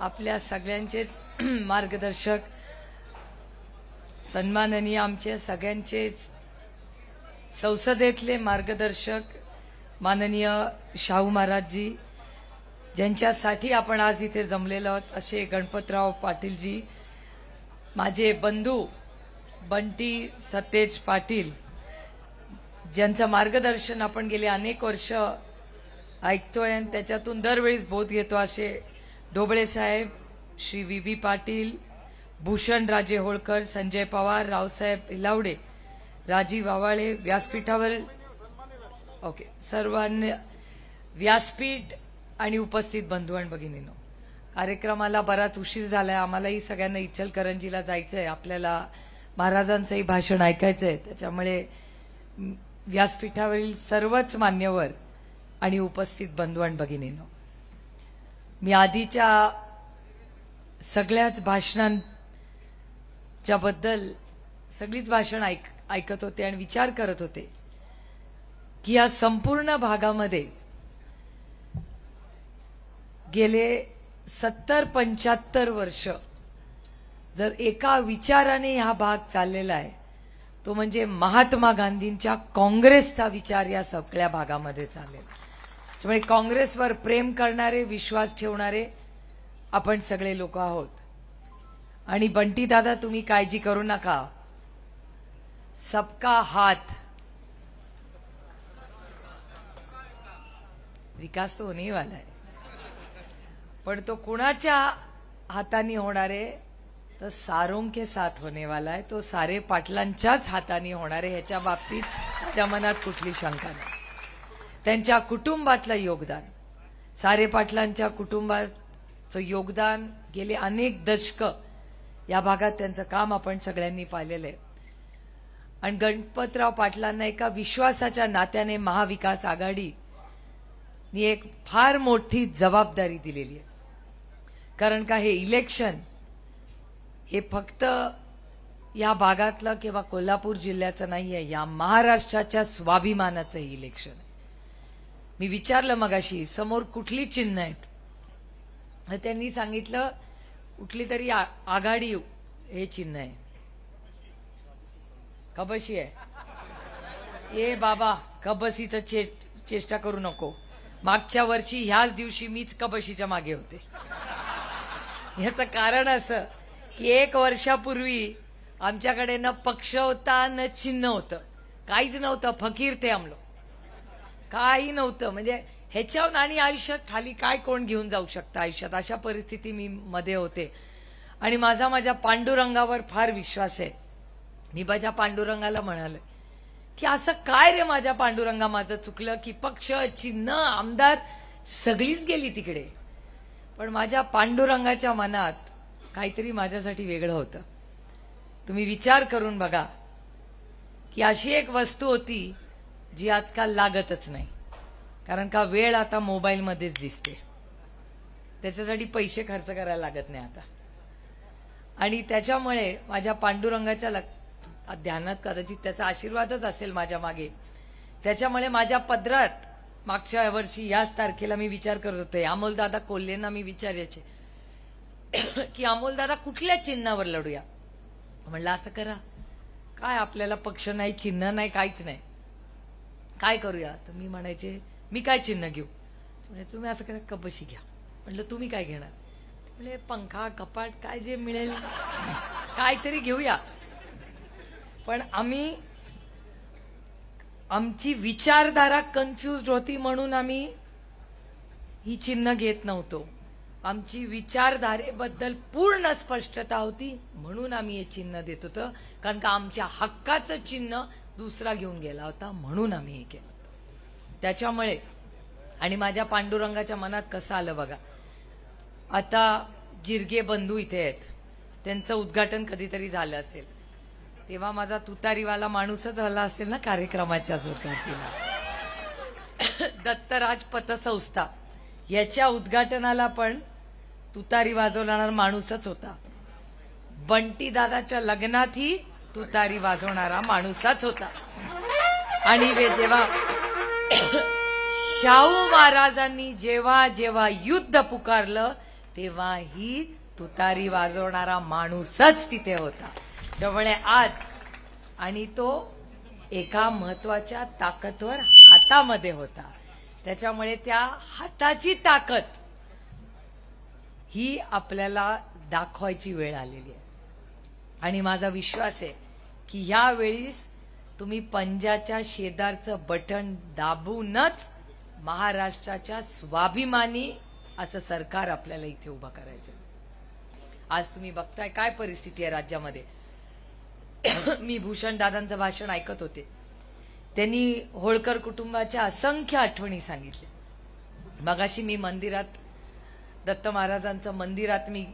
आपल्या सगळ्यांचेच मार्गदर्शक, सन्माननीय आमचे सगळ्यांचेच संसदेतले मार्गदर्शक माननीय शाहू महाराजजी, ज्यांच्यासाठी आपण आज इथे जमलेलो आहोत असे गणपतराव पाटीलजी, माझे बंधू बंटी सतेज पाटील, ज्यांचं मार्गदर्शन आपण गेले अनेक वर्ष ऐकतोय आणि त्याच्यातून दरवेळेस बोध घेतो असे ढोबळे साहेब, श्री व्ही पाटील, भूषण राजे होळकर, संजय पवार, रावसाहेब इलावडे, राजीव आवाळे, व्यासपीठावर ओके सर्वांनी व्यासपीठ आणि उपस्थित बंधू आणि भगिनींनो, कार्यक्रमाला बराच उशीर झालाय. आम्हालाही सगळ्यांना इचलकरंजीला जायचंय, आपल्याला महाराजांचंही भाषण ऐकायचंय. त्याच्यामुळे व्यासपीठावरील सर्वच मान्यवर आणि उपस्थित बंधू आणि भगिनींनो, मी आधीच्या सगळ्याच भाषणांच्या बद्दल सगळीच भाषण ऐकत होते आणि विचार करत होते की या संपूर्ण भागामध्ये गेले 70-75 वर्ष जर एका विचाराने हा भाग चाललेला आहे तो म्हणजे महात्मा गांधींच्या काँग्रेसचा विचार या सगळ्या भागामध्ये चाललेला. त्यामुळे काँग्रेसवर प्रेम करणारे, विश्वास ठेवणारे आपण सगळे लोक आहोत. आणि बंटी दादा, तुम्ही काळजी करू नका, सबका हाथ विकास तो होने वाला है, पण तो कुणाच्या हाताने होणार आहे तर सारों के साथ होने वाला है. तो सारे पाटलांच्याच हाताने होणार आहे, ह्याच्या बाबतीत माझ्या मनात कुठली शंका नाही. त्यांच्या कुटुंबातलं योगदान, सारे पाटलांच्या कुटुंबाचं योगदान गेले अनेक दशक या भागात त्यांचं काम आपण सगळ्यांनी पाहिलेलं आहे. आणि गणपतराव पाटलांना एका विश्वासाच्या नात्याने महाविकास आघाडी एक फार मोठी जबाबदारी दिलेली आहे. कारण का हे इलेक्शन हे फक्त या भागातलं किंवा कोल्हापूर जिल्ह्याचं नाहीये, या महाराष्ट्राच्या स्वाभिमानाचं हे इलेक्शन आहे. मी विचारलं मगाशी समोर कुठली चिन्ह आहेत, त्यांनी सांगितलं कुठली तरी आघाडी हे चिन्ह आहे, कबशी आहे. ए बाबा, कबशीचं चेष्टा करू नको. मागच्या वर्षी ह्याच दिवशी मीच कबशीच्या मागे होते. ह्याचं कारण असं की 1 वर्षापूर्वी आमच्याकडे न पक्ष होता न चिन्ह होतं, काहीच नव्हतं. फकीर ते आमलो, काही नव्हतं. म्हणजे ह्याच्यावर आणि आयुष्यात खाली काय कोण घेऊन जाऊ शकतं आयुष्यात, अशा परिस्थिती मी मध्ये होते. आणि माझ्या पांडुरंगावर फार विश्वास आहे. मी माझ्या पांडुरंगाला म्हणाले की असं काय रे माझ्या पांडुरंगा, माझं चुकलं की पक्ष, चिन्ह, आमदार सगळीच गेली तिकडे, पण माझ्या पांडुरंगाच्या मनात काहीतरी माझ्यासाठी वेगळं होतं. तुम्ही विचार करून बघा की अशी एक वस्तू होती जी आजकाल लागतच नाही, कारण का वेळ आता मोबाईलमध्येच दिसते, त्याच्यासाठी पैसे खर्च करायला लागत नाही आता. आणि त्याच्यामुळे माझ्या पांडुरंगाच्या ध्यानात कदाचित त्याचा आशीर्वादच असेल माझ्या मागे. त्याच्यामुळे माझ्या पदरात मागच्या वर्षी याच तारखेला मी विचार करत होते, अमोलदादा कोल्हेंना मी विचारायचे की अमोलदादा कुठल्या चिन्हावर लढूया. म्हणलं असं करा, काय आपल्याला पक्ष नाही, चिन्ह नाही, काहीच नाही, काय करूया. तर मी म्हणायचे मी काय चिन्ह घेऊ. म्हणजे तुम्ही असं करा, कबशी घ्या. म्हटलं तुम्ही काय घेणार. म्हणजे पंखा, कपाट, काय जे मिळेल काहीतरी घेऊया. पण आमची विचारधारा कन्फ्युज्ड होती म्हणून आम्ही ही चिन्ह घेत नव्हतो. आमची विचारधारेबद्दल पूर्ण स्पष्टता होती म्हणून आम्ही हे चिन्ह देत होतो, कारण का आमच्या हक्काचं चिन्ह दुसरा घेऊन गेला होता म्हणून आम्ही हे केलं. त्याच्यामुळे आणि माझ्या पांडुरंगाच्या मनात कसं आलं बघा. आता जिरगे बंधू इथे आहेत, त्यांचं उद्घाटन कधीतरी झालं असेल, तेव्हा माझा तुतारीवाला माणूसच झाला असेल ना कार्यक्रमाच्या सुरुवातीला. दत्तराज पतसंस्था याच्या उद्घाटनाला पण तुतारी वाजवणारा माणूसच होता. बंटी दादाच्या लग्नातही तुतारी वाजवणारा माणूसच होता. आणि जेव्हा शाहू महाराजांनी जेव्हा जेव्हा युद्ध पुकारलं तेव्हाही तुतारी वाजवणारा माणूसच तिथे होता. त्यामुळे आज आणि तो एका महत्वाच्या ताकदवर हातामध्ये होता. त्याच्यामुळे त्या हाताची ताकद ही आपल्याला दाखवायची वेळ आलेली आहे. आणि माझा विश्वास आहे की ह्या वेळीस तुम्ही पंजाच्या शेजारचं बटन दाबूनच महाराष्ट्राच्या स्वाभिमानी असं सरकार आपल्याला इथे उभं करायचं. आज तुम्ही बघताय काय परिस्थिती आहे राज्यामध्ये. मी भूषण दादांचं भाषण ऐकत होते. त्यांनी होळकर कुटुंबाच्या असंख्य आठवणी सांगितल्या. मगाशी मी मंदिरात दत्त महाराजांचं मंदिरात मी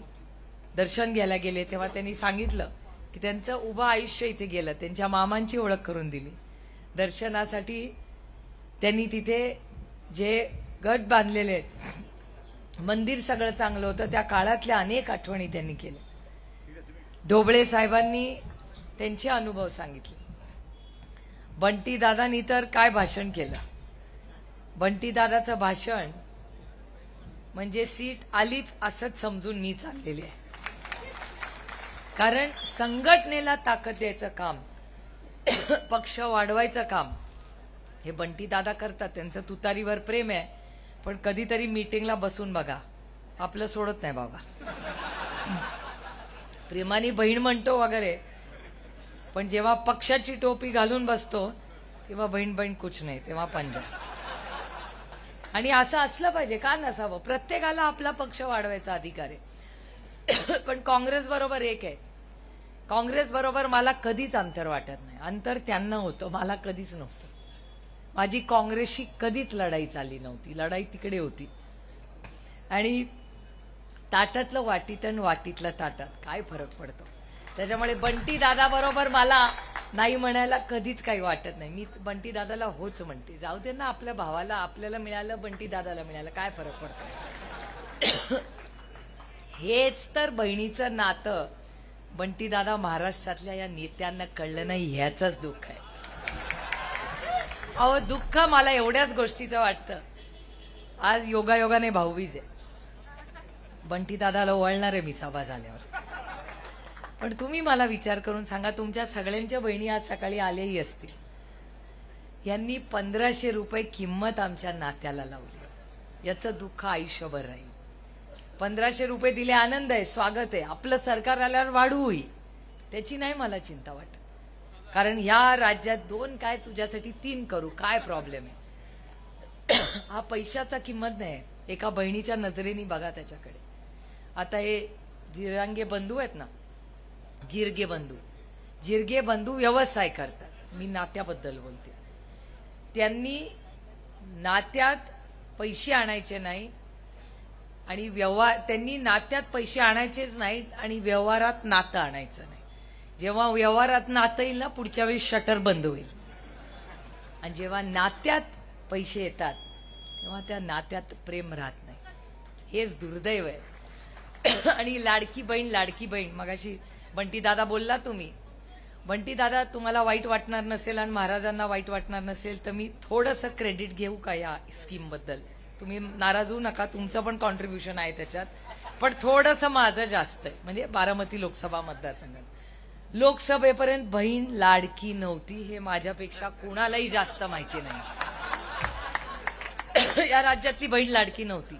दर्शन घ्यायला गेले तेव्हा त्यांनी सांगितलं की त्यांचं उभं आयुष्य इथे गेलं. त्यांच्या मामांची ओळख करून दिली. दर्शनासाठी त्यांनी तिथे जे गट बांधलेले आहेत, मंदिर सगळं चांगलं होतं. त्या काळातल्या अनेक आठवणी त्यांनी केल्या. ढोबळे साहेबांनी त्यांचे अनुभव सांगितले. बंटी दादांनी तर काय भाषण केलं. बंटी दादाचं भाषण म्हणजे सीट आलीच असंच समजून मी चाललेली आहे. कारण संघटनेला ताकद द्यायचं काम, पक्ष वाढवायचं काम हे बंटी दादा करतात. त्यांचं तुतारीवर प्रेम आहे. पण कधीतरी मीटिंगला बसून बघा, आपलं सोडत नाही बाबा. प्रेमाने बहीण म्हणतो वगैरे, पण जेव्हा पक्षाची टोपी घालून बसतो तेव्हा बहीण बहीण कुछ नाही, तेव्हा पंजा. आणि असं असलं पाहिजे, का नसावं. प्रत्येकाला आपला पक्ष वाढवायचा अधिकार आहे. पण काँग्रेस बरोबर एक आहे, काँग्रेस बरोबर मला कधीच अंतर वाटत नाही. अंतर त्यांना होतं, मला कधीच नव्हतं. माझी काँग्रेसशी कधीच लढाई चालली नव्हती. लढाई तिकडे होती. आणि ताटातलं वाटीत आणि वाटीतलं ताटात काय फरक पडतो. त्याच्यामुळे बंटी दादा बरोबर मला नाही म्हणायला कधीच काही वाटत नाही. मी बंटी दादाला होच म्हणते. जाऊ दे ना, आपल्या भावाला आपल्याला मिळालं, बंटी दादाला मिळालं, काय फरक पडतो. हेच तर बहिणीचं नातं बंटी दादा महाराष्ट्रातल्या या नेत्यांना कळलं नाही, ह्याचंच दुःख आहे. अहो, दुःख मला एवढ्याच गोष्टीचं वाटतं. आज योगायोगाने भाऊबीज आहे. बंटी दादाला ओवाळणार आहे मी सभा झाल्यावर. पण तुम्ही मला विचार करून सांगा, तुमच्या सगळ्यांच्या बहिणी आज सकाळी आल्याही असतील. यांनी 1500 रुपये किंमत आमच्या नात्याला लावली. याचं दुःख आयुष्यभर राहील. 1500 रुपये दिले, आनंद आहे, स्वागत आहे. आपलं सरकार आल्यावर वाढू होईल, त्याची नाही मला चिंता वाटत. कारण ह्या राज्यात 2 काय तुझ्यासाठी 3 करू, काय प्रॉब्लेम आहे. हा पैशाचा किंमत नाही. एका बहिणीच्या नजरेने बघा त्याच्याकडे. आता हे जिरांगे बंधू आहेत ना, जिरगे बंधू व्यवसाय करतात. मी नात्याबद्दल बोलते. त्यांनी नात्यात पैसे आणायचे नाही आणि त्यांनी नात्यात पैसे आणायचेच नाहीत आणि व्यवहारात नातं आणायचं नाही. जेव्हा व्यवहारात नातं येईल ना, पुढच्या वेळी शटर बंद होईल. आणि जेव्हा नात्यात पैसे येतात तेव्हा त्या नात्यात प्रेम राहत नाही. हेच दुर्दैव आहे. आणि लाडकी बहीण मगाशी बंटी दादा बोलला तुम्ही. बंटी दादा, तुम्हाला वाईट वाटणार नसेल आणि महाराजांना वाईट वाटणार नसेल तर मी थोडंसं क्रेडिट घेऊ का या स्कीम बद्दल. तुम्ही नाराज होऊ नका, तुमचं पण कॉन्ट्रीब्युशन आहे त्याच्यात. पण थोडंसं माझं जास्त आहे. म्हणजे बारामती लोकसभा मतदारसंघात लोकसभेपर्यंत बहीण लाडकी नव्हती, हे माझ्यापेक्षा कोणालाही जास्त माहिती नाही. या राज्यातली बहीण लाडकी नव्हती.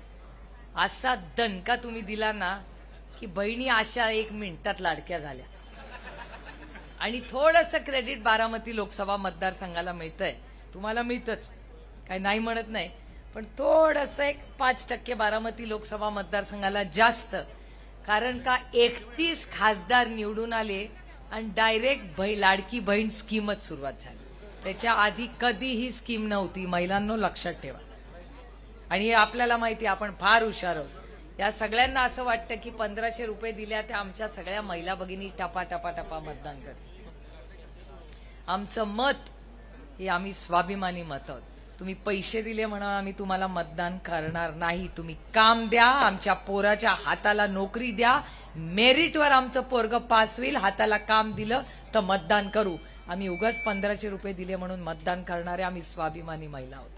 असा दणका तुम्ही दिला ना की बहिणी अशा 1 मिनिटात लाडक्या झाल्या. आणि थोडंसं क्रेडिट बारामती लोकसभा मतदारसंघाला मिळतंय. तुम्हाला मिळतच, काही नाही म्हणत नाही. पण थोडंसं 5% बारामती लोकसभा मतदारसंघाला जास्त. कारण का 31 खासदार निवडून आले आणि डायरेक्ट लाडकी बहीण स्कीमच सुरुवात झाली. त्याच्या आधी कधीही स्कीम नव्हती. महिलांनो लक्षात ठेवा. आणि हे आपल्याला माहिती, आपण फार हुशार आहोत. या सगळ्यांना असं वाटतं की 1500 रुपये दिल्या त्या आमच्या सगळ्या महिला भगिनी टपा मतदान करतात. आमचं मत हे आम्ही स्वाभिमानी मत आहोत. तुम्ही पैसे दिले म्हणून आम्ही तुम्हाला मतदान करणार नाही. तुम्ही काम द्या, आमच्या पोराच्या हाताला नोकरी द्या, मेरिटवर आमचं पोरग पास होईल, हाताला काम दिलं तर मतदान करू. आम्ही उगाच 1500 रुपये दिले म्हणून मतदान करणारे आम्ही स्वाभिमानी महिला आहोत.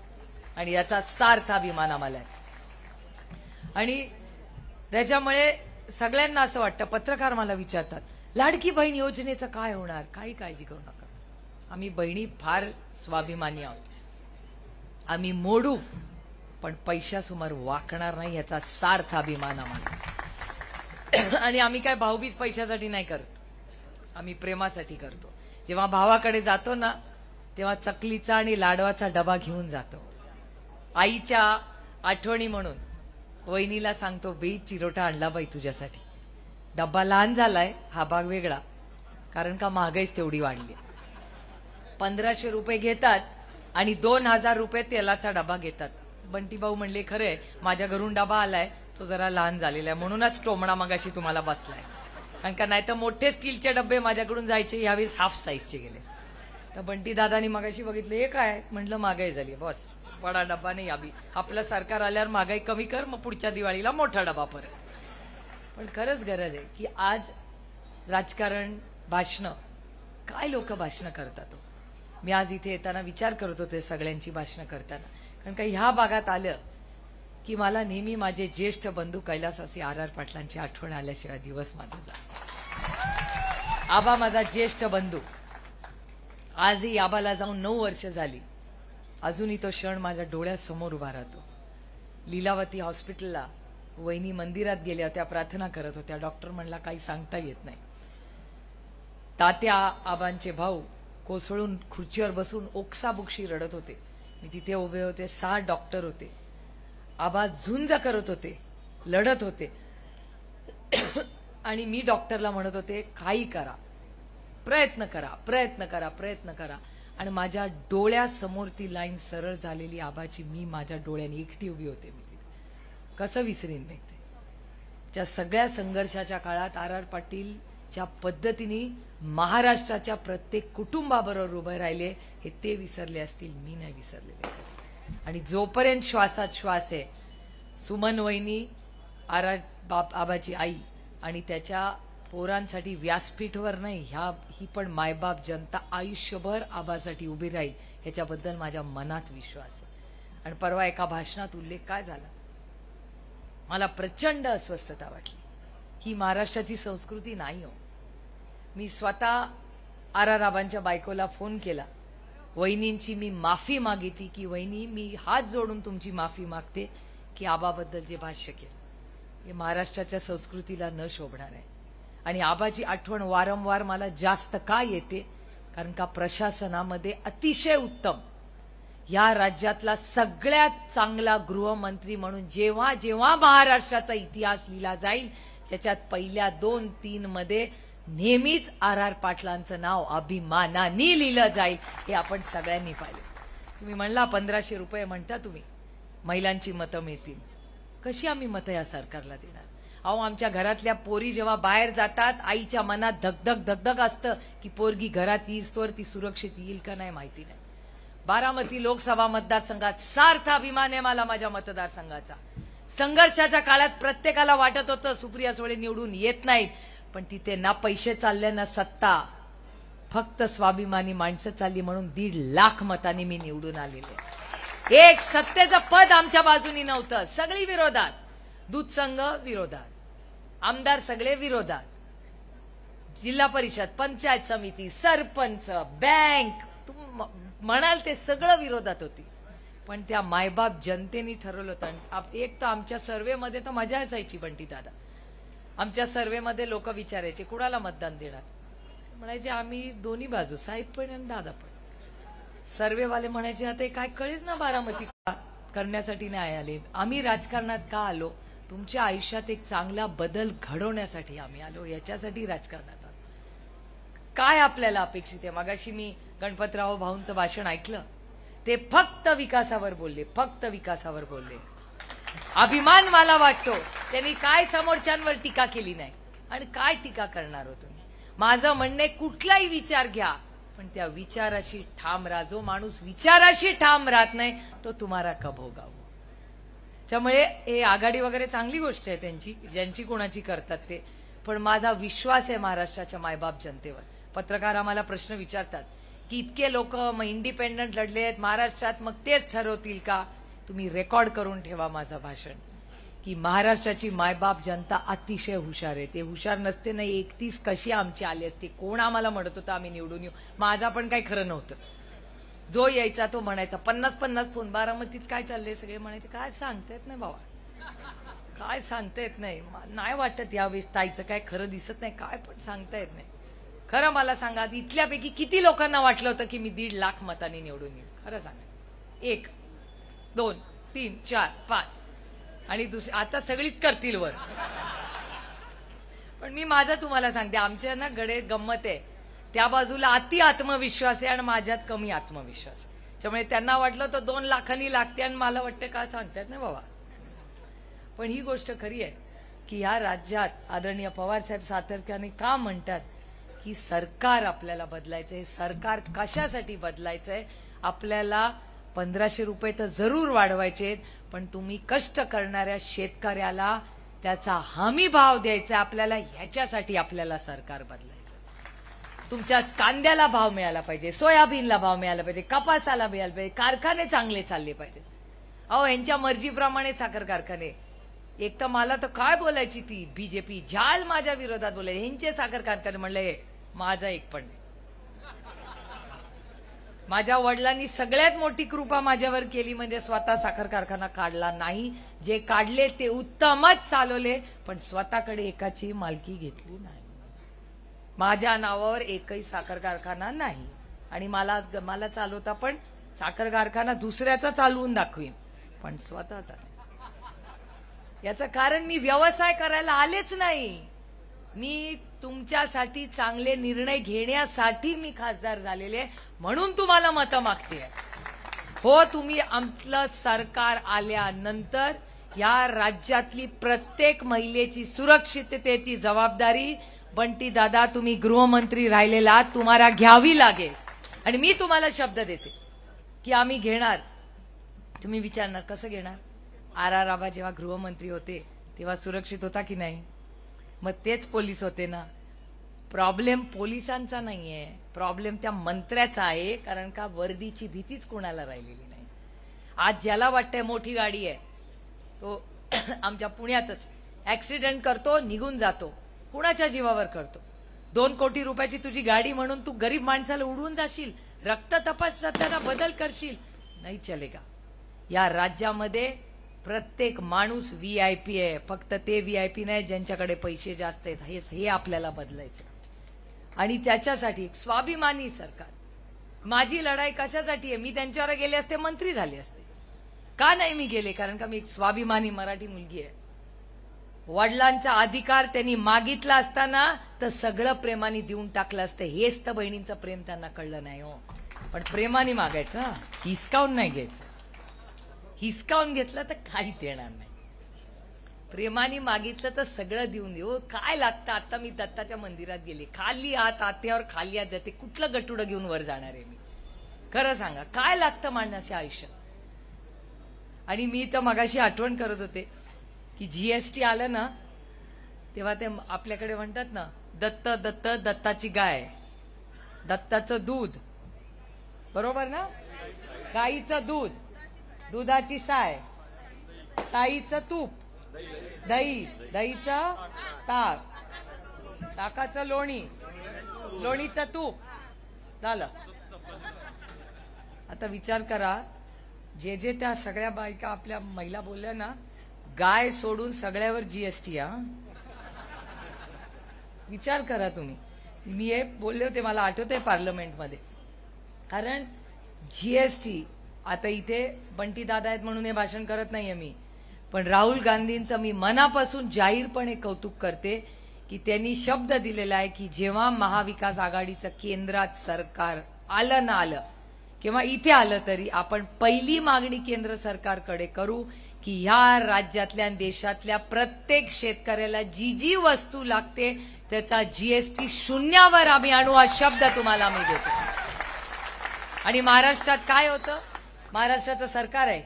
आणि याचा सार्थ अभिमान आम्हाला आहे. आणि त्याच्यामुळे सगळ्यांना असं वाटतं, पत्रकार मला विचारतात, लाडकी बहीण योजनेचं काय होणार? काही काळजी करू नका. आम्ही बहिणी फार स्वाभिमानी आहोत. आम्ही मोडू पण पैशासमोर वाकणार नाही, याचा सार्थ अभिमान आम्हाला. आणि आम्ही काय भाऊबीज पैशासाठी नाही करत, आम्ही प्रेमासाठी करतो. जेव्हा भावाकडे जातो ना, तेव्हा चकलीचा आणि लाडवाचा डबा घेऊन जातो. आईच्या आठवणी म्हणून वहिनीला सांगतो, बे चिरोटा आणला बाई तुझ्यासाठी. डब्बा लहान झालाय, हा भाग वेगळा, कारण का महागाईच तेवढी वाढली. 1500 रुपये घेतात आणि 2000 रुपये तेलाचा डबा घेतात. बंटी भाऊ म्हणले, खरे माझ्या घरून डबा आलाय, तो जरा लहान झालेला आहे, म्हणूनच टोमणा मगाशी तुम्हाला बसलाय. कारण का नाही तर मोठे स्टीलचे डबे माझ्याकडून जायचे, यावेळेस हाफ साईजचे गेले. तर बंटी दादानी मगाशी बघितलं, हे काय? म्हटलं महागाई झाली बॉस, बडा डब्बा नाही यावी. आपलं सरकार आल्यावर महागाई कमी कर, मग पुढच्या दिवाळीला मोठा डबा परत. पण खरंच गरज आहे की आज राजकारण, भाषणं, काय लोक भाषणं करतात. मी आज इथे येताना विचार करत होते सगळ्यांची भाषणं करताना, कारण का ह्या भागात आलं की मला नेहमी माझे ज्येष्ठ बंधू कैलासवासी आर. आर. पाटलांची आठवण आल्याशिवाय दिवस माझा जात. आबा माझा ज्येष्ठ बंधू, आजही आबाला जाऊन 9 वर्ष झाली, अजूनही तो क्षण माझ्या डोळ्यासमोर उभा राहतो. लीलावती हॉस्पिटलला वहिनी मंदिरात गेल्या होत्या, प्रार्थना करत होत्या. डॉक्टर म्हणला काही सांगता येत नाही. तात्या आबांचे भाऊ कोसळून खुर्चीवर बसून ओक्साबुक्शी रडत होते. मी तिथे उभे होते, 6 डॉक्टर होते. आबा झुंज करत होते, लढत होते. आणि मी डॉक्टरला म्हणत होते, काही करा, प्रयत्न करा, प्रयत्न करा, प्रयत्न करा. आणि माझ्या डोळ्यासमोर ती लाईन सरळ झालेली आबाची, मी माझ्या डोळ्याने एकटी उभी होते. मी तिथे कसं विसरीन नाही ते. त्या सगळ्या संघर्षाच्या काळात आर. आर. पाटील ज्या पद्धतीने महाराष्ट्राच्या प्रत्येक कुटुंबाबरोबर उभे राहिले, हे ते विसरले असतील, मी नाही विसरलेले. आणि जोपर्यंत श्वासात श्वास आहे, सुमन वहिनी, आर. आबाची आई आणि त्याच्या पोरांसाठी व्यासपीठवर नाही, ही पण मायबाप जनता आयुष्यभर आबासाठी उभी राहील, ह्याच्याबद्दल माझ्या मनात विश्वास आहे. आणि परवा एका भाषणात उल्लेख काय झाला, मला प्रचंड अस्वस्थता वाटली. ही महाराष्ट्राची संस्कृती नाही हो. मी स्वतः आर. आर. आबांच्या बायकोला फोन केला, वहिनींची मी माफी मागितली की वहिनी, मी हात जोडून तुमची माफी मागते की आबाबद्दल जे भाष्य केलं हे महाराष्ट्राच्या संस्कृतीला न शोभणार आहे. आणि आबाची आठवण वारंवार मला जास्त का येते, कारण का प्रशासनामध्ये अतिशय उत्तम, या राज्यातला सगळ्यात चांगला गृहमंत्री म्हणून जेव्हा जेव्हा महाराष्ट्राचा इतिहास लिहिला जाईल, त्याच्यात पहिल्या 2-3 मध्ये नेहमीच आर. आर. पाटलांचं नाव अभिमानाने लिहिलं जाईल, हे आपण सगळ्यांनी पाहिलं. तुम्ही म्हणला 1500 रुपये म्हणता तुम्ही, महिलांची मतं मिळतील. कशी आम्ही मतं या सरकारला देणार? अहो, आमच्या घरातल्या पोरी जेव्हा बाहेर जातात, आईच्या मनात धगधग धगधग असतं की पोरगी घरात येईस्तोवर ती सुरक्षित येईल का नाही माहिती नाही. बारामती लोकसभा मतदारसंघात सार्थ अभिमान आहे मला माझ्या मतदारसंघाचा. संघर्षाच्या काळात प्रत्येकाला वाटत होतं सुप्रिया सुळे निवडून येत नाहीत, पण तिथे ना पैसे चालले ना सत्ता, फक्त स्वाभिमानी माणसं चालली, म्हणून 1.5 लाख मतांनी मी निवडून आलेले. एक सत्तेचं पद आमच्या बाजूनी नव्हतं, सगळी विरोधात. दूध संघ विरोधात, आमदार सगळे विरोधात, जिल्हा परिषद, पंचायत समिती, सरपंच, बँक, म्हणाल ते सगळं विरोधात होती. पण त्या मायबाप जनतेने ठरवलं होतं. एक तर आमच्या सर्वेमध्ये तर मजा असायची बंटी दादा, आमच्या सर्वेमध्ये लोक विचारायचे कुणाला मतदान देणार, म्हणायचे आम्ही दोन्ही बाजू, साहेब पण आणि दादा पण. सर्वेवाले म्हणायचे आता काय कळेच ना बारामती करण्यासाठी नाही आले, आम्ही राजकारणात का आलो, तुमच्या आयुष्यात एक चांगला बदल घडवण्यासाठी आम्ही आलो, याच्यासाठी राजकारणात आलो. काय आपल्याला अपेक्षित आहे? मगाशी मी गणपतराव भाऊंचं भाषण ऐकलं, ते फक्त विकासावर बोलले, फक्त विकासावर बोलले. अभिमान मला वाटतो त्यांनी काय समोरच्यांवर टीका केली नाही. आणि काय टीका करणार हो तुम्ही? माझं म्हणणे, कुठलाही विचार घ्या पण त्या विचाराशी ठाम राहा. जो माणूस विचाराशी ठाम राहत नाही तो तुम्हाला कब होगा. त्यामुळे हे आघाडी वगैरे चांगली गोष्ट आहे त्यांची, ज्यांची कोणाची करतात ते, पण माझा विश्वास आहे महाराष्ट्राच्या मायबाप जनतेवर. पत्रकार आम्हाला प्रश्न विचारतात की इतके लोक इंडिपेंडंट लढले आहेत महाराष्ट्रात, मग तेच ठरवतील का? तुम्ही रेकॉर्ड करून ठेवा माझं भाषण की महाराष्ट्राची मायबाप जनता अतिशय हुशार आहे. ते हुशार नसते ना 31 कशी आमची आली असती. कोण आम्हाला म्हणत होतं आम्ही निवडून येऊ. माझा पण काही खरं नव्हतं. जो यायचा तो म्हणायचा 50-50 फोन. बारामतीत काय चाललंय सगळे म्हणायचे काय सांगता येत नाही बाबा, काय सांगता येत नाही. नाही वाटत यावेळेस ताईचं काय खरं दिसत नाही, काय पण सांगता येत नाही. खरं मला सांगा इथल्यापैकी किती लोकांना वाटलं होतं की मी 1.5 लाख मतांनी निवडून येईल? खरं सांगा. 1 2 3 4 5 आणि आता सगळीच करतील वर. पण मी माझं तुम्हाला सांगते, आमच्या ना गडे गंमत आहे. त्या बाजूला अति आत्मविश्वास आहे आणि माझ्यात कमी आत्मविश्वास आहे. त्यामुळे त्यांना वाटलं तर 2 लाखांनी लागते आणि मला वाटतं काय सांगतात ना बाबा. पण ही गोष्ट खरी आहे की ह्या राज्यात आदरणीय पवारसाहेब सातत्याने का म्हणतात की सरकार आपल्याला बदलायचंय. सरकार कशासाठी बदलायचंय? आपल्याला 1500 रुपये तर जरूर वाढवायचे, पण तुम्ही कष्ट करणाऱ्या शेतकऱ्याला त्याचा हमी भाव द्यायचा. आपल्याला ह्याच्यासाठी आपल्याला सरकार बदलायचं. तुमच्या कांद्याला भाव मिळाला पाहिजे, सोयाबीनला भाव मिळाला पाहिजे, कपासाला मिळाला पाहिजे, कारखाने चांगले चालले पाहिजेत. अहो यांच्या मर्जीप्रमाणे साखर कारखाने. एक तर मला तर काय बोलायची ती बीजेपी झाल माझ्या विरोधात बोलायची. ह्यांचे साखर कारखाने म्हणले माझा एक पण नाही. माझ्या वडिलांनी सगळ्यात मोठी कृपा माझ्यावर केली म्हणजे स्वतः साखर कारखाना काढला नाही. जे काढले ते उत्तमच चालवले, पण स्वतःकडे एकाची मालकी घेतली नाही. माझ्या नावावर एकही साखर कारखाना नाही आणि मला चालवता पण साखर कारखाना दुसऱ्याचा चालवून दाखवीन, पण स्वतःचा नाही. याचं कारण मी व्यवसाय करायला आलेच नाही. मी तुमच्यासाठी चांगले निर्णय घेण्यासाठी मी खासदार झालेले, म्हणून तुम्हाला मतं मागते. हो, तुम्ही आमचं सरकार आल्यानंतर या राज्यातली प्रत्येक महिलेची सुरक्षिततेची जबाबदारी बंटी दादा तुम्ही गृहमंत्री राहिलेला तुम्हाला घ्यावी लागेल. आणि मी तुम्हाला शब्द देते की आम्ही घेणार. तुम्ही विचारणार कसं घेणार? आर आबा जेव्हा गृहमंत्री होते तेव्हा सुरक्षित होता की नाही? मग तेच पोलीस होते ना. प्रॉब्लेम पोलिसांचा नाहीये, प्रॉब्लेम त्या मंत्र्याचा आहे. कारण का वर्दीची भीतीच कोणाला राहिलेली नाही. आज ज्याला वाटतंय मोठी गाडी आहे तो आमच्या पुण्यातच ऍक्सिडेंट करतो, निघून जातो. कुणाच्या जीवावर करतो? 2 कोटी रुपयाची तुझी गाडी म्हणून तू गरीब माणसाला उडवून जाशील, रक्त तपासताना बदल करशील? नाही चलेगा. या राज्यामध्ये प्रत्येक माणूस व्हीआयपी आहे. फक्त ते व्हीआयपी नाही ज्यांच्याकडे पैसे जास्त आहेत. हे आपल्याला बदलायचं. आणि त्याच्यासाठी एक स्वाभिमानी सरकार. माझी लढाई कशासाठी आहे? मी त्यांच्यावर गेले असते मंत्री झाले असते. का नाही मी गेले? कारण का मी एक स्वाभिमानी मराठी मुलगी आहे. वडिलांचा अधिकार त्यांनी मागितला असताना तर सगळं प्रेमाने देऊन टाकलं असतं. हेच तर बहिणींचं प्रेम त्यांना कळलं नाही हो. पण प्रेमाने मागायचं, हिसकावून नाही घ्यायचं. हिसकावून घेतलं तर काहीच येणार नाही. प्रेमाने मागितलं तर सगळं देऊन देऊ. काय लागतं? आता मी दत्ताच्या मंदिरात गेले, खाली हात आत्यावर खाली हात जाते. कुठलं गटुडं घेऊन वर जाणार आहे मी? खरं सांगा काय लागतं माणसाच्या आयुष्यात? आणि मी तर मगाशी आठवण करत होते की जीएसटी आलं ना तेव्हा ते आपल्याकडे म्हणतात ना दत्त दत्त दत्ताची गाय, दत्ताचं दूध, बरोबर ना? गाईचं दूध, दुधाची साय, साईचं तूप, दही, दहीचं ताक, ताकाचं लोणी, लोणीचं तूप झालं. आता विचार करा, जे त्या सगळ्या बायका आपल्या महिला बोलल्या ना, गाय सोडून सगळ्यावर जीएसटी. विचार करा तुम्ही. मी हे बोलले होते, मला आठवतंय पार्लमेंटमध्ये. कारण जीएसटी आता इथे बंटी दादा आहेत म्हणून हे भाषण करत नाहीये मी, पण राहुल गांधींचं मी मनापासून जाहीरपणे कौतुक करते की त्यांनी शब्द दिलेला आहे की जेव्हा महाविकास आघाडीचं केंद्रात सरकार आलं ना आलं किंवा इथे आलं तरी आपण पहिली मागणी केंद्र सरकारकडे करू की ह्या राज्यातल्या देशातल्या प्रत्येक शेतकऱ्याला जी जी वस्तू लागते त्याचा जीएसटी शून्यावर आम्ही आणू. हा शब्द तुम्हाला मी देतो. आणि महाराष्ट्रात काय होतं? महाराष्ट्राचं सरकार आहे,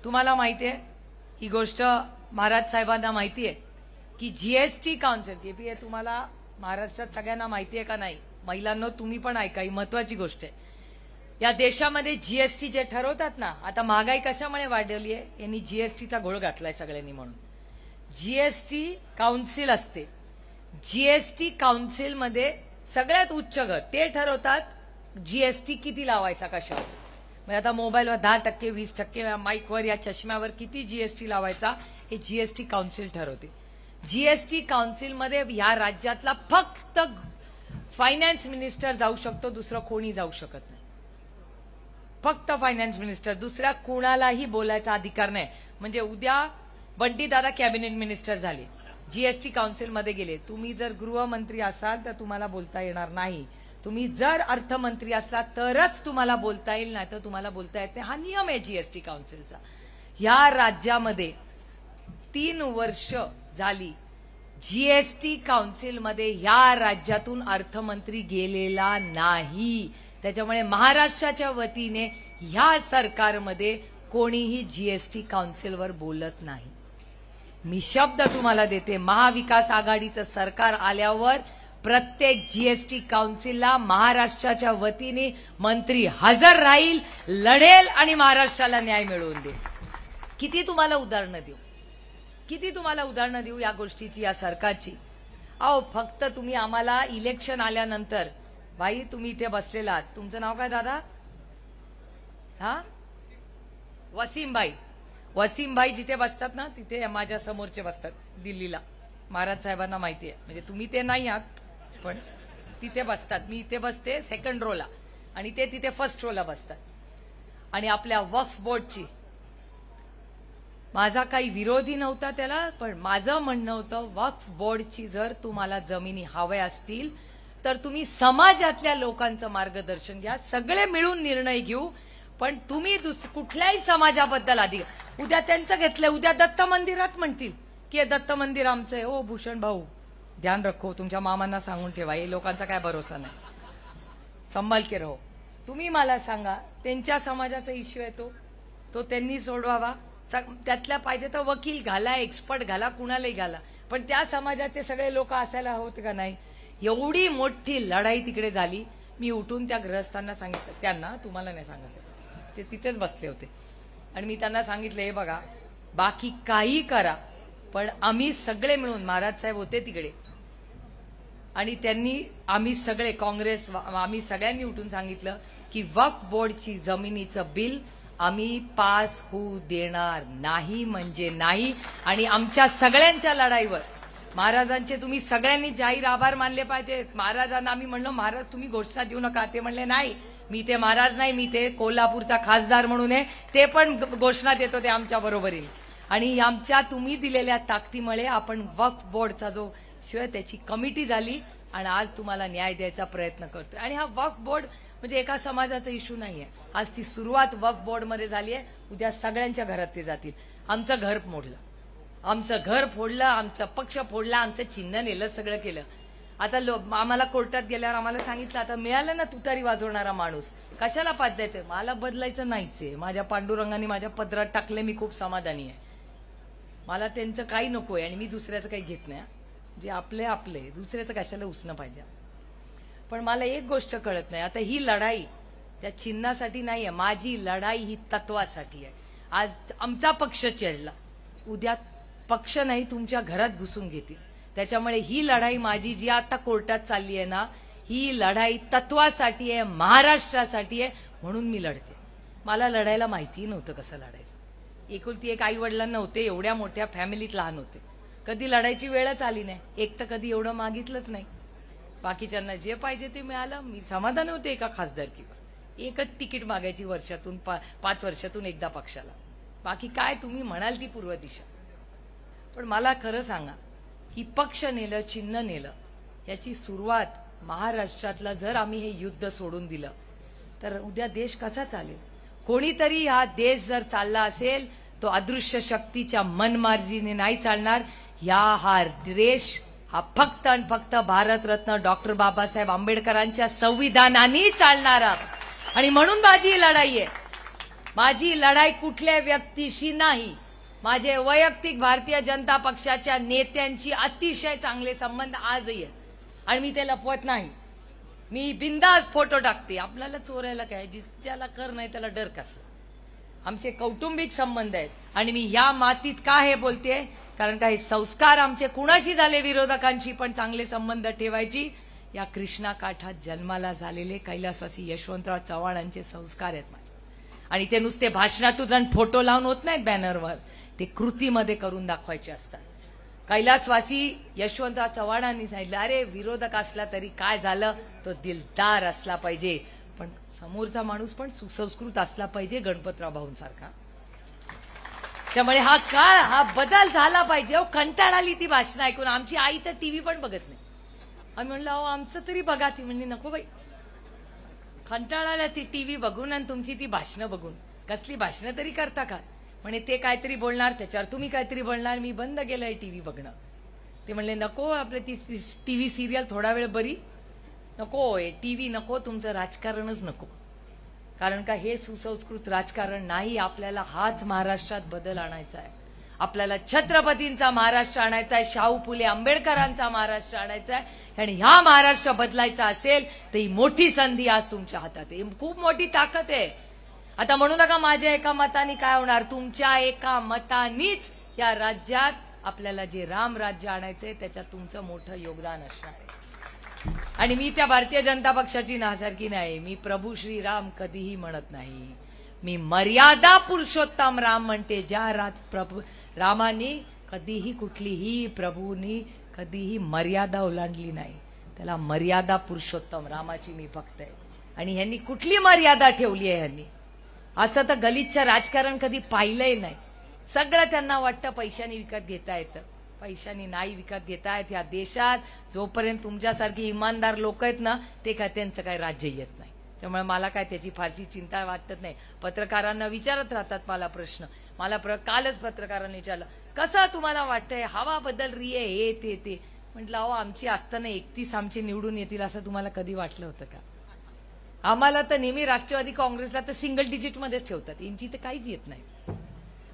तुम्हाला माहिती आहे ही गोष्ट. महाराज साहेबांना माहिती आहे की जीएसटी काउन्सिल केपीए तुम्हाला महाराष्ट्रात सगळ्यांना माहिती आहे का नाही? महिलांनो तुम्ही पण ऐका, ही महत्वाची गोष्ट आहे. या देशामध्ये जीएसटी जे ठरवतात ना, आता महागाई कशामुळे वाढली आहे? यांनी जीएसटीचा घोळ घातलाय सगळ्यांनी म्हणून. जीएसटी काउन्सिल असते. जीएसटी काउन्सिल मध्ये सगळ्यात उच्च गट ते ठरवतात जीएसटी किती लावायचा कशावर. म्हणजे आता मोबाईलवर 10%, 20%, माईकवर या चष्म्यावर किती जीएसटी लावायचा हे जीएसटी काउन्सिल ठरवते. जीएसटी काउन्सिलमध्ये या राज्यातला फक्त फायनान्स मिनिस्टर जाऊ शकतो, दुसरं कोणी जाऊ शकत नाही. फक्त फायनान्स मिनिस्टर, दुसऱ्या कोणालाही बोलायचा अधिकार नाही. म्हणजे उद्या बंटी दादा कॅबिनेट मिनिस्टर झाले, जीएसटी काउन्सिलमध्ये गेले, तुम्ही जर गृहमंत्री असाल तर तुम्हाला बोलता येणार नाही. तुम्ही जर अर्थमंत्री असला तरच तुम्हाला बोलता येईल, नाही तर तुम्हाला बोलता येत नाही. हा नियम आहे जीएसटी काउन्सिलचा. या राज्यामध्ये 3 वर्ष झाली जीएसटी काउन्सिलमध्ये या राज्यातून अर्थमंत्री गेलेला नाही. त्याच्यामुळे महाराष्ट्राच्या वतीने ह्या सरकारमध्ये कोणीही जीएसटी काउन्सिलवर बोलत नाही. मी शब्द तुम्हाला देते, महाविकास आघाडीचं सरकार आल्यावर प्रत्येक जीएसटी काउन्सिलला महाराष्ट्राच्या वतीने मंत्री हजर राहील, लढेल आणि महाराष्ट्राला न्याय मिळवून देईल. किती तुम्हाला उदाहरणं देऊ, किती तुम्हाला उदाहरणं देऊ या गोष्टीची, या सरकारची. अहो फक्त तुम्ही आम्हाला इलेक्शन आल्यानंतर, भाई तुम्ही इथे बसलेला आहात, तुमचं नाव काय दादा? हा, वसीमभाई. वसीमभाई जिथे बसतात ना तिथे माझ्या समोरचे बसतात दिल्लीला. महाराज साहेबांना माहिती आहे, म्हणजे तुम्ही ते नाही आहात पण तिथे बसतात. मी इथे बसते सेकंड रोला आणि ते तिथे फर्स्ट रोला बसतात. आणि आपल्या वक्फ बोर्डची, माझा काही विरोधी नव्हता त्याला, पण माझं म्हणणं होतं वक्फ बोर्डची जर तुम्हाला जमिनी हव्या असतील तर तुम्ही समाजातल्या लोकांचं मार्गदर्शन घ्या, सगळे मिळून निर्णय घेऊ. पण तुम्ही कुठल्याही समाजाबद्दल आधी, उद्या त्यांचं घेतलंय, उद्या दत्त मंदिरात म्हणतील की दत्त मंदिर आमचं आहे. ओ भूषण भाऊ ध्यान रखो, तुमच्या मामांना सांगून ठेवा, हे लोकांचा काय भरोसा नाही, संभाल के रहो. तुम्ही मला सांगा त्यांच्या समाजाचा इश्यू आहे तो त्यांनी सोडवावा. त्यातल्या पाहिजे तर वकील घाला, एक्सपर्ट घाला, कुणालाही घाला, पण त्या समाजाचे सगळे लोक असायला होत का नाही. एवढी मोठी लढाई तिकडे झाली. मी उठून त्या गृहस्थांना सांगितलं, त्यांना तुम्हाला नाही सांगितलं, ते तिथेच बसले होते, आणि मी त्यांना सांगितलं हे बघा बाकी काही करा पण आम्ही सगळे मिळून, महाराज साहेब होते तिकडे, आणि त्यांनी आम्ही सगळे काँग्रेस आम्ही सगळ्यांनी उठून सांगितलं की वक्फ बोर्डची जमिनीचं बिल आम्ही पास होऊ देणार नाही म्हणजे नाही. आणि आमच्या सगळ्यांच्या लढाईवर महाराजांचे तुम्ही सगळ्यांनी जाहीर आभार मानले पाहिजेत. महाराजांना आम्ही म्हणलो महाराज तुम्ही घोषणा देऊ नका, ते म्हणले नाही मी ते महाराज नाही, मी ते कोल्हापूरचा खासदार म्हणून आहे, ते पण घोषणा देतो ते आमच्या बरोबरीने. आणि आमच्या तुम्ही दिलेल्या ताकदीमुळे आपण वक्फ बोर्डचा जो शिवाय त्याची कमिटी झाली आणि आज तुम्हाला न्याय द्यायचा प्रयत्न करतोय. आणि हा वक्फ बोर्ड म्हणजे एका समाजाचा इश्यू नाहीये. आज ती सुरुवात वक्फ बोर्डमध्ये झाली आहे, उद्या सगळ्यांच्या घरात ते जातील. आमचं घर मोडलं, आमचं घर फोडलं, आमचा पक्ष फोडला, आमचं चिन्ह नेलं, सगळं केलं. आता आम्हाला कोर्टात गेल्यावर आम्हाला सांगितलं आता मिळालं ना तुतारी वाजवणारा माणूस, कशाला पाच द्यायचं, मला बदलायचं नाहीच आहे. माझ्या पांडुरंगाने माझ्या पदरात टाकले, मी खूप समाधानी आहे. मला त्यांचं काही नकोय आणि मी दुसऱ्याचं काही घेत नाही. जे आपले आपले, दुसऱ्याचं कशाला उसणं पाहिजे. पण मला एक गोष्ट कळत नाही, आता ही लढाई त्या चिन्हासाठी नाहीये, माझी लढाई ही तत्वासाठी आहे. आज आमचा पक्ष चिडला, उद्या पक्ष नाही तुमच्या घरात घुसून घेतील. त्याच्यामुळे ही लढाई माझी जी आता कोर्टात चालली आहे ना, ही लढाई तत्वासाठी आहे, महाराष्ट्रासाठी आहे, म्हणून मी लढते. मला लढायला माहिती नव्हतं कसं लढायचं. एकुलती एक आई वडिलांना नव्हते, एवढ्या मोठ्या फॅमिलीत लहान होते, कधी लढायची वेळच आली नाही. एक तर कधी एवढं मागितलंच नाही, बाकीच्यांना जे पाहिजे ते मिळालं. मी समाधान होते एका खासदारकीवर, एकच तिकीट मागायची वर्षातून 5 वर्षातून एकदा पक्षाला, बाकी काय तुम्ही म्हणाल ती पूर्व दिशा. पण मला खरं सांगा, ही पक्ष नेलं, चिन्ह नेलं, याची सुरुवात महाराष्ट्रातला जर आम्ही हे युद्ध सोडून दिलं तर उद्या देश कसा चालेल. कोणीतरी हा देश जर चालला असेल तो अदृश्य शक्तीच्या मनमार्जीने नाही चालणार. हा देश हा फक्त आणि फक्त भारतरत्न डॉक्टर बाबासाहेब आंबेडकरांच्या संविधानाने चालणारा. आणि म्हणून माझी ही लढाई आहे. माझी लढाई कुठल्या व्यक्तीशी नाही, माझे वैयक्तिक भारतीय जनता पक्षाच्या नेत्यांची अतिशय चांगले संबंध आजही आहेत आणि मी ते लपवत नाही. मी बिंदास फोटो टाकते. आपल्याला चोरायला काय, ज्याला कर नाही त्याला डर कसं. आमचे कौटुंबिक संबंध आहेत आणि मी या मातीत का हे बोलते कारण काही संस्कार आमचे कुणाशी झाले विरोधकांशी पण चांगले संबंध ठेवायची या कृष्णा काठात जन्माला झालेले कैलासवासी यशवंतराव चव्हाणांचे संस्कार आहेत माझे. आणि ते नुसते भाषणातून आणि फोटो लावून होत नाहीत बॅनरवर, ते कृतीमध्ये करून दाखवायचे असतात. कैलासवासी यशवंतराव चव्हाणांनी सांगितलं, अरे विरोधक असला तरी काय झालं, तो दिलदार असला पाहिजे, पण समोरचा माणूस पण सुसंस्कृत असला पाहिजे गणपतराव भाऊंसारखा. त्यामुळे हा बदल झाला पाहिजे. कंटाळा आली ती भाषणं ऐकून. आमची आई तर टीव्ही पण बघत नाही. आम्ही म्हणलं अहो आमचं तरी बघा. ती म्हणली नको बाई, कंटाळाला ती टीव्ही बघून आणि तुमची ती भाषणं बघून. कसली भाषणं तरी करता का म्हणे, ते काहीतरी बोलणार त्याच्यावर तुम्ही काहीतरी बोलणार, मी बंद केलंय टीव्ही बघणं. ते म्हणले नको, आपलं ती टीव्ही सिरियल थोडा वेळ बरी, नको टीव्ही नको, तुमचं राजकारणच नको. कारण का हे सुसंस्कृत राजकारण नाही. आपल्याला हाच महाराष्ट्रात बदल आणायचा आहे. आपल्याला छत्रपतींचा महाराष्ट्र आणायचा आहे, शाहू फुले आंबेडकरांचा महाराष्ट्र आणायचा आहे. आणि ह्या महाराष्ट्र बदलायचा असेल तर ही मोठी संधी आज तुमच्या हातात आहे, खूप मोठी ताकद आहे. आता म्हणू नका माझ्या एका मताने काय होणार, तुमच्या एका मतानीच या राज्यात आपल्याला जे राम राज्य आणायचंय त्याच्यात तुमचं मोठं योगदान असणार आहे. आणि मी त्या भारतीय जनता पक्षाची नासारखी नाही. मी प्रभू श्रीराम कधीही म्हणत नाही. मी मर्यादा पुरुषोत्तम राम म्हणते. ज्या प्रभू रामानी कधीही कुठलीही प्रभूंनी कधीही मर्यादा ओलांडली नाही, त्याला मर्यादा पुरुषोत्तम रामाची मी भक्त आहे. आणि ह्यांनी कुठली मर्यादा ठेवली आहे ह्यांनी, असं तर गलिच्छ राजकारण कधी पाहिलंय नाही. सगळं त्यांना वाटतं पैशाने विकत घेता येतं. पैशाने नाही विकत घेता येत. या देशात जोपर्यंत तुमच्यासारखी इमानदार लोक आहेत ना, ते काय त्यांचं काय राज्य येत नाही. त्यामुळे मला काय त्याची फारशी चिंता वाटत नाही. पत्रकारांना विचारत राहतात मला प्रश्न. मला कालच पत्रकारांनी विचारलं, कसं तुम्हाला वाटतंय हवा बदल रही आहे, हे ते. म्हटलं अहो आमची असताना 31 आमचे निवडून येतील असं तुम्हाला कधी वाटलं होतं का? आम्हाला तर नेहमी राष्ट्रवादी काँग्रेसला तर सिंगल डिजिट मध्येच ठेवतात, यांची तर काहीच येत नाही.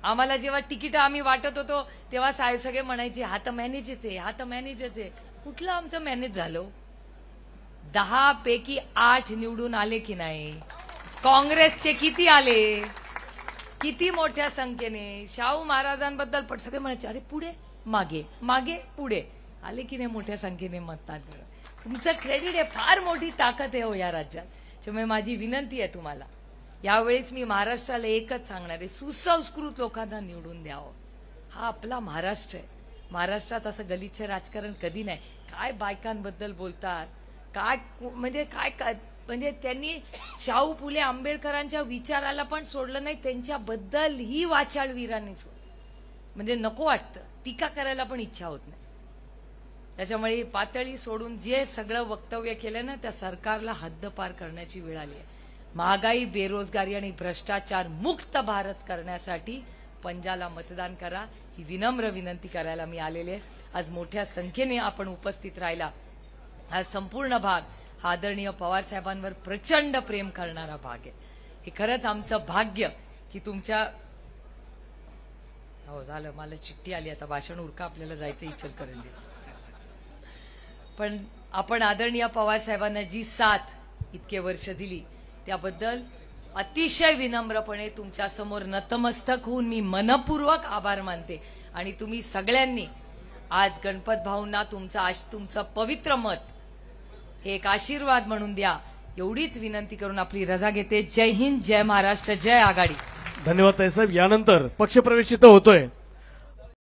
आम्हाला जेव्हा तिकीट आम्ही वाटत होतो तेव्हा साहेब सगळे म्हणायचे हा तर मॅनेजच आहे, हा तर मॅनेजच आहे. कुठलं आमचं मॅनेज झालं? 10 पैकी 8 निवडून आले की नाही? काँग्रेसचे किती आले? किती मोठ्या संख्येने? शाहू महाराजांबद्दल पण सगळे म्हणायचे अरे पुढे मागे मागे पुढे आले की नाही मोठ्या संख्येने मतदान करा. तुमचं क्रेडिट आहे, फार मोठी ताकद आहे हो या राज्यात. त्यामुळे माझी विनंती आहे तुम्हाला, यावेळेस मी महाराष्ट्राला एकच सांगणार आहे, सुसंस्कृत लोकांना निवडून द्यावं. हा आपला महाराष्ट्र आहे. महाराष्ट्रात असं गलिच्छ राजकारण कधी नाही. काय बायकांबद्दल बोलतात, काय म्हणजे त्यांनी शाहू फुले आंबेडकरांच्या विचाराला पण सोडलं नाही, त्यांच्याबद्दल ही वाचाळ वीरांनी सोडलं. म्हणजे नको वाटतं, टीका करायला पण इच्छा होत नाही. त्याच्यामुळे पातळी सोडून जे सगळं वक्तव्य केलं ना, त्या सरकारला हद्दपार करण्याची वेळ आली आहे. महागाई, बेरोजगारी आणि भ्रष्टाचार मुक्त भारत करण्यासाठी पंजाला मतदान करा, ही विनम्र विनंती करायला मी आलेले. आज मोठ्या संख्येने आपण उपस्थित राहिला. हा संपूर्ण भाग हा आदरणीय पवार साहेबांवर प्रचंड प्रेम करणारा भाग आहे. हे खरंच आमचं भाग्य की तुमच्या हो झालं, मला चिठ्ठी आली आता भाषण उरका, आपल्याला जायचं इचलकरंजी. पण आपण आदरणीय पवार साहेबांना जी साथ इतके वर्ष दिली त्याबद्दल अतिशय विनम्रपणे तुमच्या समोर नतमस्तक होऊन मी मनपूर्वक आभार मानते. आणि तुम्ही सगळ्यांनी आज गणपत भाऊंना तुमचं पवित्र मत हे एक आशीर्वाद म्हणून द्या, एवढीच विनंती करून आपली रजा घेते. जय हिंद, जय महाराष्ट्र, जय आघाडी. धन्यवाद ताई साहेब. यानंतर पक्षप्रवेश इथं होतोय.